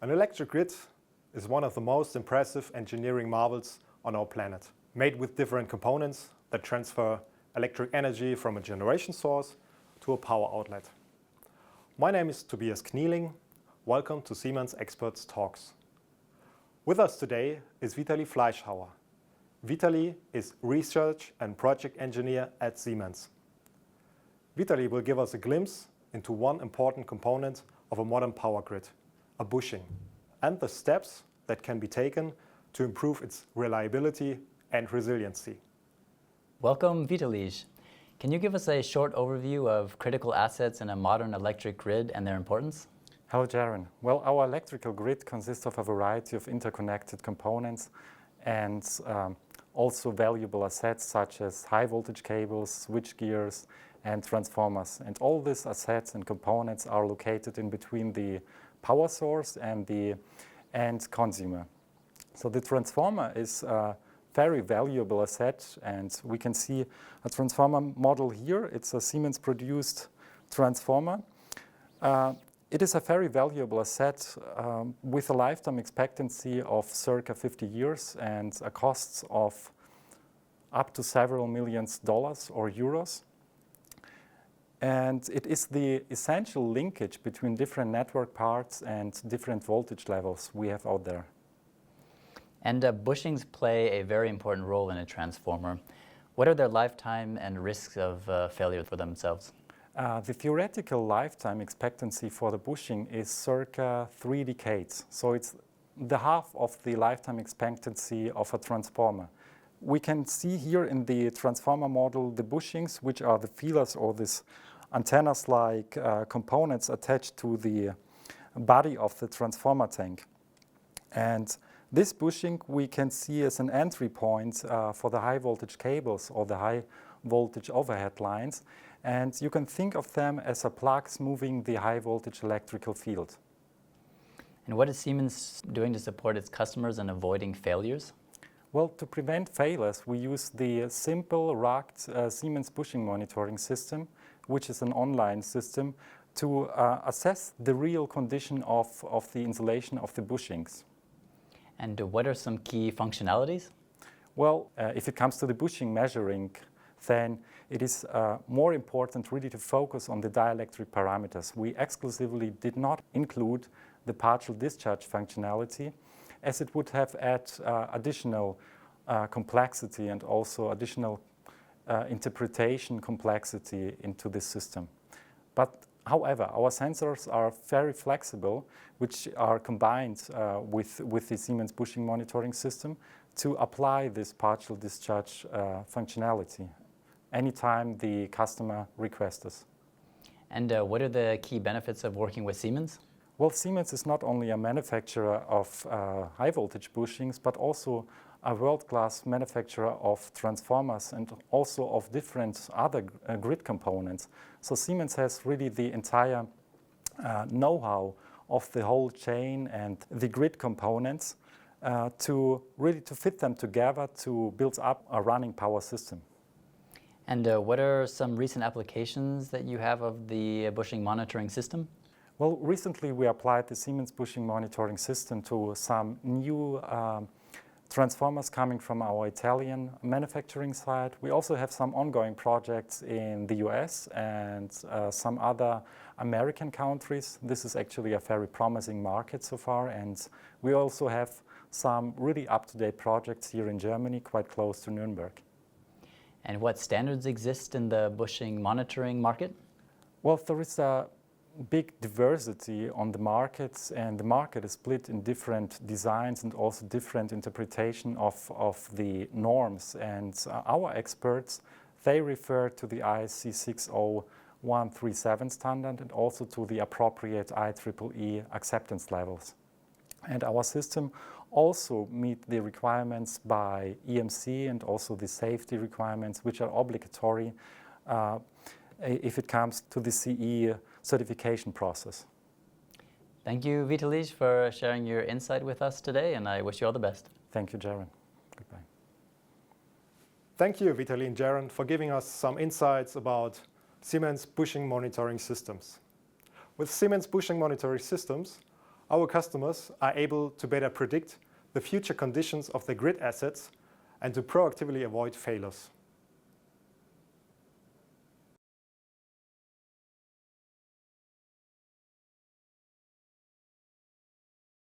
An electric grid is one of the most impressive engineering marvels on our planet, made with different components that transfer electric energy from a generation source to a power outlet. My name is Tobias Knieling. Welcome to Siemens Experts Talks. With us today is Vitalij Fleischhauer. Vitalij is research and project engineer at Siemens. Vitalij will give us a glimpse into one important component of a modern power grid, a bushing, and the steps that can be taken to improve its reliability and resiliency. Welcome, Vitalij. Can you give us a short overview of critical assets in a modern electric grid and their importance? Hello, Jaron. Well, our electrical grid consists of a variety of interconnected components and also valuable assets such as high voltage cables, switch gears, and transformers. And all these assets and components are located in between the power source and the end consumer. So the transformer is a very valuable asset, and we can see a transformer model here. It's a Siemens produced transformer. It is a very valuable asset with a lifetime expectancy of circa 50 years and a cost of up to several millions dollars or euros. And it is the essential linkage between different network parts and different voltage levels we have out there. And bushings play a very important role in a transformer. What are their lifetime and risks of failure for themselves? The theoretical lifetime expectancy for the bushing is circa 3 decades. So it's the half of the lifetime expectancy of a transformer. We can see here in the transformer model the bushings, which are the feelers or these antennas-like components attached to the body of the transformer tank. And this bushing we can see as an entry point for the high voltage cables or the high voltage overhead lines. And you can think of them as a plugs moving the high voltage electrical field. And what is Siemens doing to support its customers in avoiding failures? Well, to prevent failures, we use the simple rugged Siemens bushing monitoring system, which is an online system, to assess the real condition of the insulation of the bushings. And what are some key functionalities? Well, if it comes to the bushing measuring, then it is more important really to focus on the dielectric parameters. We exclusively did not include the partial discharge functionality, as it would have added additional complexity and also additional interpretation complexity into this system. But however, our sensors are very flexible, which are combined with the Siemens bushing monitoring system to apply this partial discharge functionality anytime the customer requests us. And what are the key benefits of working with Siemens? Well, Siemens is not only a manufacturer of high voltage bushings, but also a world-class manufacturer of transformers and also of different other grid components. So Siemens has really the entire know-how of the whole chain and the grid components to fit them together to build up a running power system. And what are some recent applications that you have of the bushing monitoring system? Well, recently we applied the Siemens bushing monitoring system to some new transformers coming from our Italian manufacturing site. We also have some ongoing projects in the US and some other American countries. This is actually a very promising market so far, and we also have some really up-to-date projects here in Germany, quite close to Nuremberg. And what standards exist in the bushing monitoring market? Well, there is a big diversity on the markets, and the market is split in different designs and also different interpretation of the norms. And our experts, they refer to the ISC 60137 standard and also to the appropriate IEEE acceptance levels. And our system also meet the requirements by EMC and also the safety requirements, which are obligatory if it comes to the CE certification process. Thank you, Vitalij, for sharing your insight with us today, and I wish you all the best. Thank you, Jaron. Goodbye. Thank you, Vitalij and Jaron, for giving us some insights about Siemens bushing monitoring systems. With Siemens bushing monitoring systems, our customers are able to better predict the future conditions of their grid assets and to proactively avoid failures.